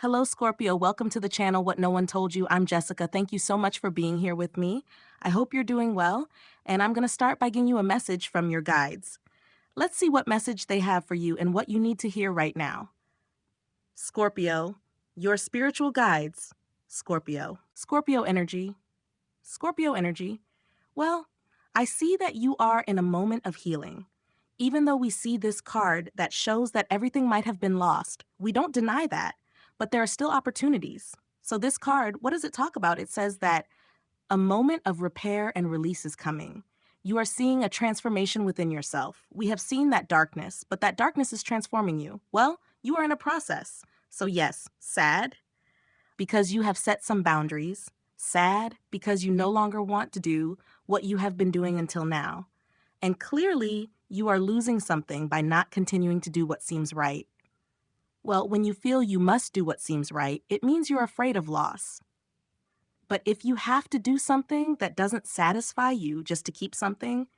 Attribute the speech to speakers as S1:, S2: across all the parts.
S1: Hello, Scorpio. Welcome to the channel, What No One Told You. I'm Jessica. Thank you so much for being here with me. I hope you're doing well, and I'm going to start by giving you a message from your guides. Let's see what message they have for you and what you need to hear right now. Scorpio, your spiritual guides. Scorpio. Scorpio energy. Scorpio energy. Well, I see that you are in a moment of healing. Even though we see this card that shows that everything might have been lost, we don't deny that, but there are still opportunities. So this card, what does it talk about? It says that a moment of repair and release is coming. You are seeing a transformation within yourself. We have seen that darkness, but that darkness is transforming you. Well, you are in a process. So yes, sad because you have set some boundaries. Sad because you no longer want to do what you have been doing until now. And clearly, you are losing something by not continuing to do what seems right. Well, when you feel you must do what seems right, it means you're afraid of loss. But if you have to do something that doesn't satisfy you just to keep something,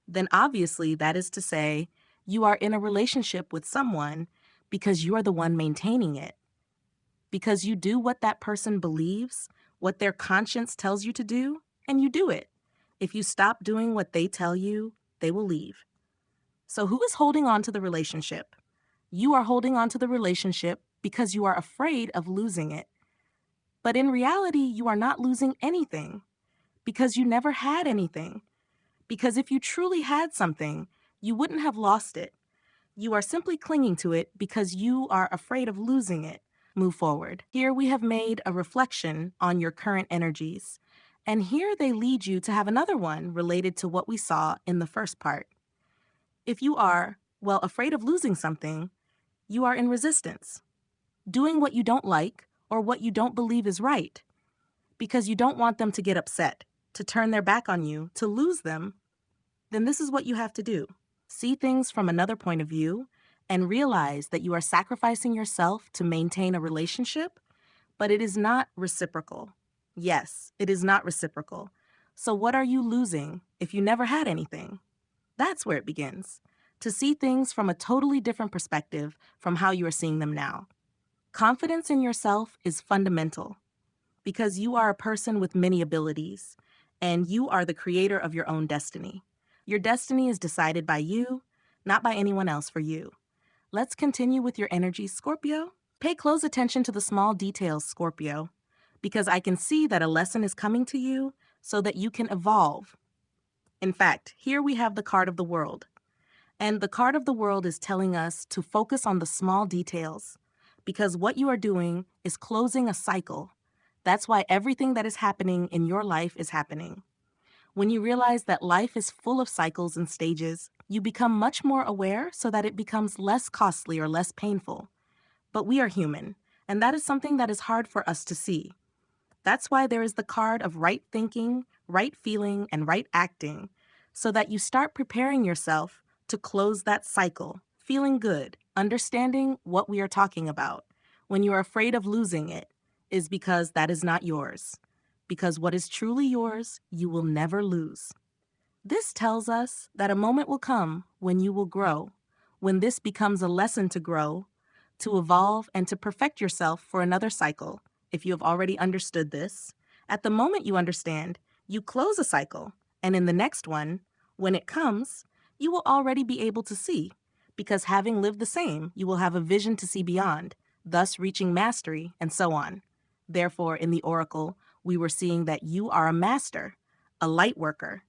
S1: then obviously that is to say you are in a relationship with someone because you are the one maintaining it. Because you do what that person believes, what their conscience tells you to do, and you do it. If you stop doing what they tell you, they will leave. So who is holding on to the relationship? You are holding on to the relationship because you are afraid of losing it. But in reality, you are not losing anything because you never had anything. Because if you truly had something, you wouldn't have lost it. You are simply clinging to it because you are afraid of losing it. Move forward. Here we have made a reflection on your current energies. And here they lead you to have another one related to what we saw in the first part. If you are, well, afraid of losing something, you are in resistance, doing what you don't like or what you don't believe is right, because you don't want them to get upset, to turn their back on you, to lose them. Then this is what you have to do. See things from another point of view and realize that you are sacrificing yourself to maintain a relationship, but it is not reciprocal. Yes, it is not reciprocal. So what are you losing if you never had anything? That's where it begins. To see things from a totally different perspective from how you are seeing them now. Confidence in yourself is fundamental because you are a person with many abilities and you are the creator of your own destiny. Your destiny is decided by you, not by anyone else for you. Let's continue with your energy, Scorpio. Pay close attention to the small details, Scorpio, because I can see that a lesson is coming to you so that you can evolve. In fact, here we have the card of the world. And the card of the world is telling us to focus on the small details because what you are doing is closing a cycle. That's why everything that is happening in your life is happening. When you realize that life is full of cycles and stages, you become much more aware so that it becomes less costly or less painful. But we are human, and that is something that is hard for us to see. That's why there is the card of right thinking, right feeling, and right acting, so that you start preparing yourself to close that cycle, feeling good, understanding what we are talking about. When you are afraid of losing it, is because that is not yours. Because what is truly yours, you will never lose. This tells us that a moment will come when you will grow, when this becomes a lesson to grow, to evolve, and to perfect yourself for another cycle. If you have already understood this, at the moment you understand, you close a cycle, and in the next one, when it comes, you will already be able to see, because having lived the same, you will have a vision to see beyond, thus reaching mastery, and so on. Therefore, in the oracle, we were seeing that you are a master, a light worker,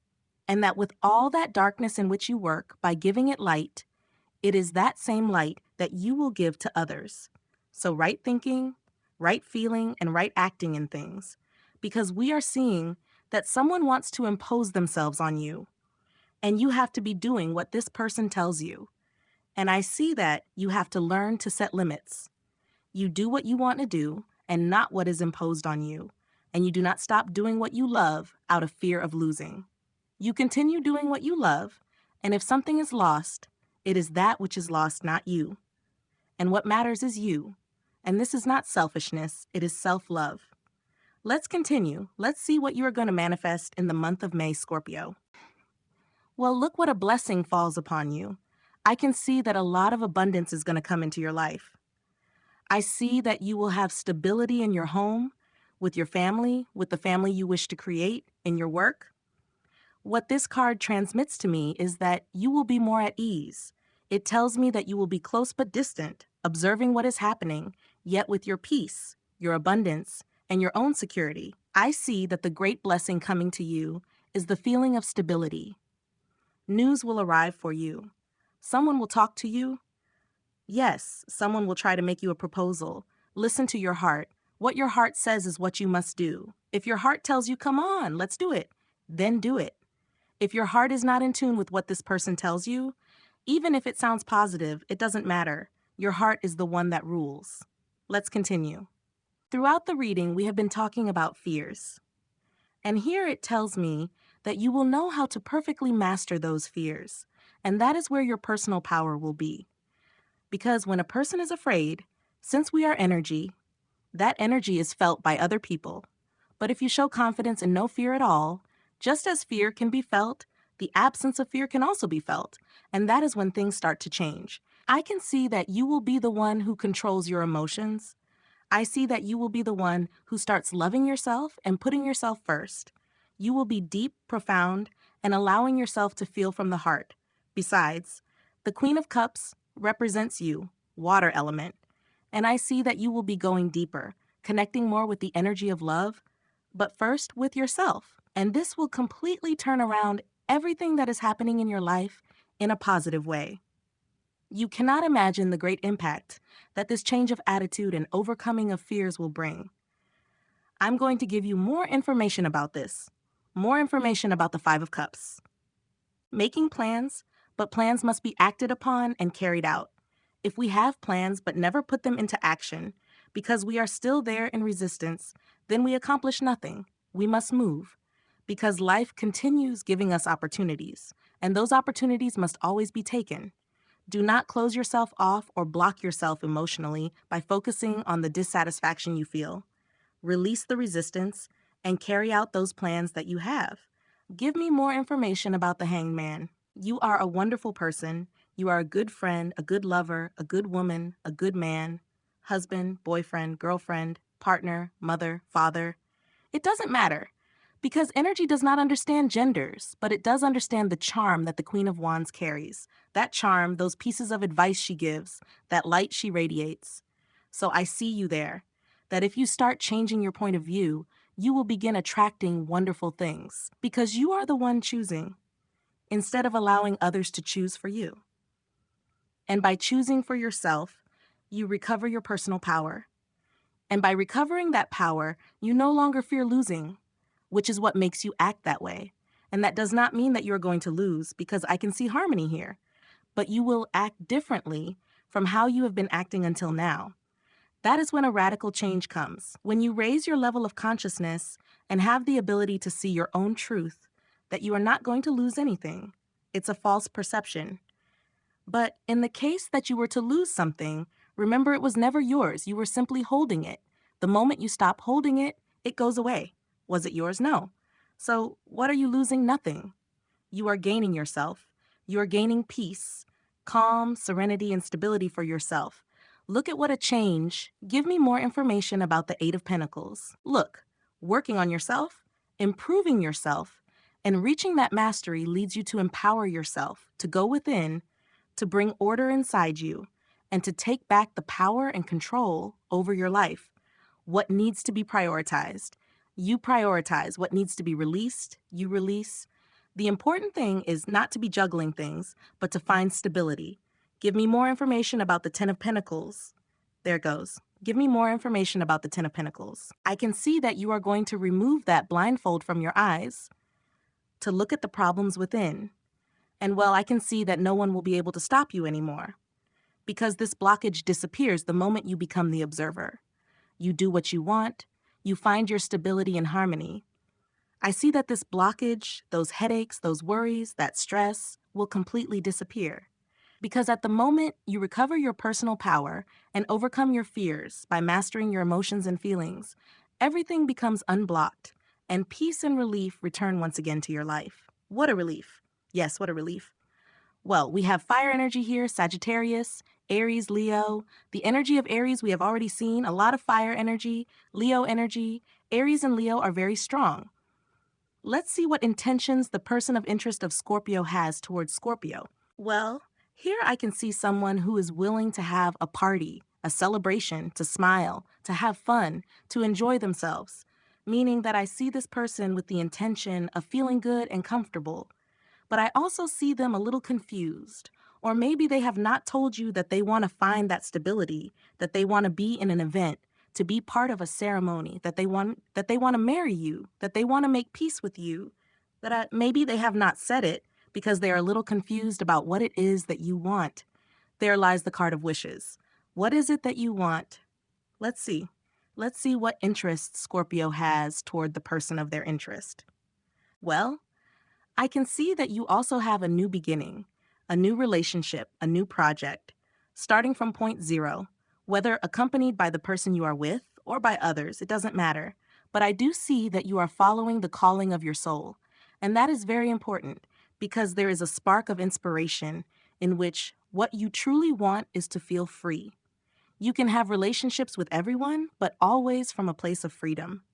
S1: and that with all that darkness in which you work, by giving it light, it is that same light that you will give to others. So right thinking, right feeling, and right acting in things, because we are seeing that someone wants to impose themselves on you, and you have to be doing what this person tells you. And I see that you have to learn to set limits. You do what you want to do and not what is imposed on you, and you do not stop doing what you love out of fear of losing. You continue doing what you love, and if something is lost, it is that which is lost, not you. And what matters is you. And this is not selfishness, it is self-love. Let's continue. Let's see what you are going to manifest in the month of May, Scorpio. Well, look what a blessing falls upon you. I can see that a lot of abundance is going to come into your life. I see that you will have stability in your home, with your family, with the family you wish to create, in your work. What this card transmits to me is that you will be more at ease. It tells me that you will be close but distant, observing what is happening, yet with your peace, your abundance, and your own security. I see that the great blessing coming to you is the feeling of stability. News will arrive for you. Someone will talk to you. Yes, someone will try to make you a proposal. Listen to your heart. What your heart says is what you must do. If your heart tells you, come on, let's do it, then do it. If your heart is not in tune with what this person tells you, even if it sounds positive, it doesn't matter. Your heart is the one that rules. Let's continue. Throughout the reading, we have been talking about fears. And here it tells me that you will know how to perfectly master those fears. And that is where your personal power will be. Because when a person is afraid, since we are energy, that energy is felt by other people. But if you show confidence and no fear at all, just as fear can be felt, the absence of fear can also be felt. And that is when things start to change. I can see that you will be the one who controls your emotions. I see that you will be the one who starts loving yourself and putting yourself first. You will be deep, profound, and allowing yourself to feel from the heart. Besides, the Queen of Cups represents you, water element. And I see that you will be going deeper, connecting more with the energy of love, but first with yourself. And this will completely turn around everything that is happening in your life in a positive way. You cannot imagine the great impact that this change of attitude and overcoming of fears will bring. I'm going to give you more information about this, more information about the Five of Cups. Making plans, but plans must be acted upon and carried out. If we have plans but never put them into action, because we are still there in resistance, then we accomplish nothing. We must move, because life continues giving us opportunities, and those opportunities must always be taken. Do not close yourself off or block yourself emotionally by focusing on the dissatisfaction you feel. Release the resistance and carry out those plans that you have. Give me more information about the Hanged Man. You are a wonderful person. You are a good friend, a good lover, a good woman, a good man, husband, boyfriend, girlfriend, partner, mother, father. It doesn't matter, because energy does not understand genders, but it does understand the charm that the Queen of Wands carries. That charm, those pieces of advice she gives, that light she radiates. So I see you there, that if you start changing your point of view, you will begin attracting wonderful things, because you are the one choosing, instead of allowing others to choose for you. And by choosing for yourself, you recover your personal power. And by recovering that power, you no longer fear losing, which is what makes you act that way. And that does not mean that you're going to lose, because I can see harmony here. But you will act differently from how you have been acting until now. That is when a radical change comes. When you raise your level of consciousness and have the ability to see your own truth, that you are not going to lose anything. It's a false perception. But in the case that you were to lose something, remember it was never yours. You were simply holding it. The moment you stop holding it, it goes away. Was it yours? No. So what are you losing? Nothing. You are gaining yourself. You are gaining peace, calm, serenity, and stability for yourself. Look at what a change. Give me more information about the Eight of Pentacles. Look, working on yourself, improving yourself, and reaching that mastery leads you to empower yourself, to go within, to bring order inside you, and to take back the power and control over your life. What needs to be prioritized? You prioritize. What needs to be released, you release. The important thing is not to be juggling things, but to find stability. Give me more information about the Ten of Pentacles. There it goes. Give me more information about the Ten of Pentacles. I can see that you are going to remove that blindfold from your eyes to look at the problems within. And well, I can see that no one will be able to stop you anymore, because this blockage disappears the moment you become the observer. You do what you want. You find your stability and harmony. I see that this blockage, those headaches, those worries, that stress will completely disappear. Because at the moment you recover your personal power and overcome your fears by mastering your emotions and feelings, everything becomes unblocked, and peace and relief return once again to your life. What a relief. Yes, what a relief. Well, we have fire energy here, Sagittarius. Aries, Leo. The energy of Aries we have already seen, a lot of fire energy, Leo energy. Aries and Leo are very strong. Let's see what intentions the person of interest of Scorpio has towards Scorpio. Well, here I can see someone who is willing to have a party, a celebration, to smile, to have fun, to enjoy themselves, meaning that I see this person with the intention of feeling good and comfortable. But I also see them a little confused. Or maybe they have not told you that they want to find that stability, that they want to be in an event, to be part of a ceremony, that they want to marry you, that they want to make peace with you. Maybe they have not said it because they are a little confused about what it is that you want. There lies the card of wishes. What is it that you want? Let's see. Let's see what interest Scorpio has toward the person of their interest. Well, I can see that you also have a new beginning, a new relationship, a new project, starting from point zero, whether accompanied by the person you are with or by others, it doesn't matter. But I do see that you are following the calling of your soul. And that is very important because there is a spark of inspiration in which what you truly want is to feel free. You can have relationships with everyone, but always from a place of freedom.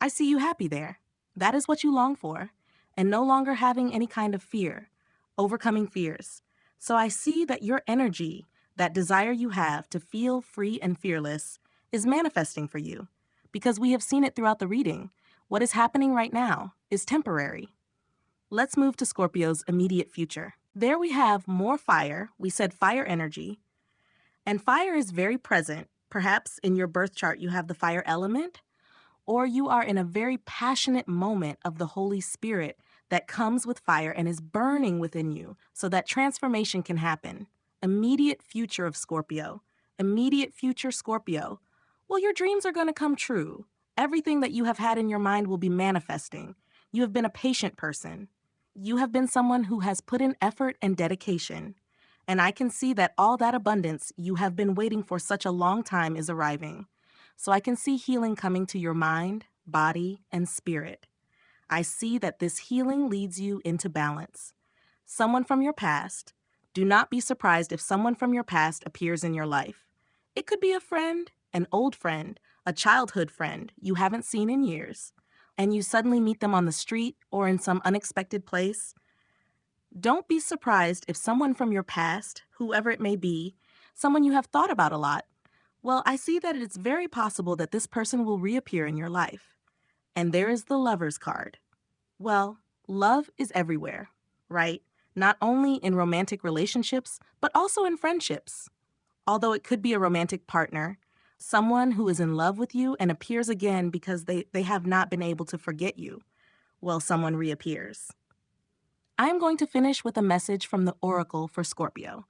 S1: I see you happy there. That is what you long for, and no longer having any kind of fear, overcoming fears. So I see that your energy, that desire you have to feel free and fearless, is manifesting for you, because we have seen it throughout the reading. What is happening right now is temporary. Let's move to Scorpio's immediate future. There we have more fire. We said fire energy, and fire is very present. Perhaps in your birth chart you have the fire element, or you are in a very passionate moment of the Holy Spirit that comes with fire and is burning within you so that transformation can happen. Immediate future of Scorpio. Immediate future Scorpio. Well, your dreams are going to come true. Everything that you have had in your mind will be manifesting. You have been a patient person. You have been someone who has put in effort and dedication. And I can see that all that abundance you have been waiting for such a long time is arriving. So I can see healing coming to your mind, body, and spirit. I see that this healing leads you into balance. Someone from your past. Do not be surprised if someone from your past appears in your life. It could be a friend, an old friend, a childhood friend you haven't seen in years, and you suddenly meet them on the street or in some unexpected place. Don't be surprised if someone from your past, whoever it may be, someone you have thought about a lot, well, I see that it's very possible that this person will reappear in your life. And there is the Lover's card. Well, love is everywhere, right? Not only in romantic relationships, but also in friendships. Although it could be a romantic partner, someone who is in love with you and appears again because they have not been able to forget you. Well, someone reappears. I'm going to finish with a message from the Oracle for Scorpio.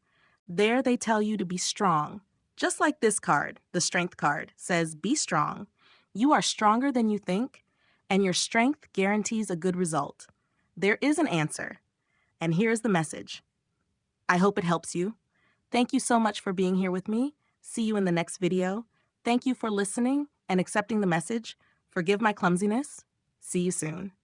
S1: There they tell you to be strong. Just like this card, the Strength card, says be strong. You are stronger than you think, and your strength guarantees a good result. There is an answer, and here's the message. I hope it helps you. Thank you so much for being here with me. See you in the next video. Thank you for listening and accepting the message. Forgive my clumsiness. See you soon.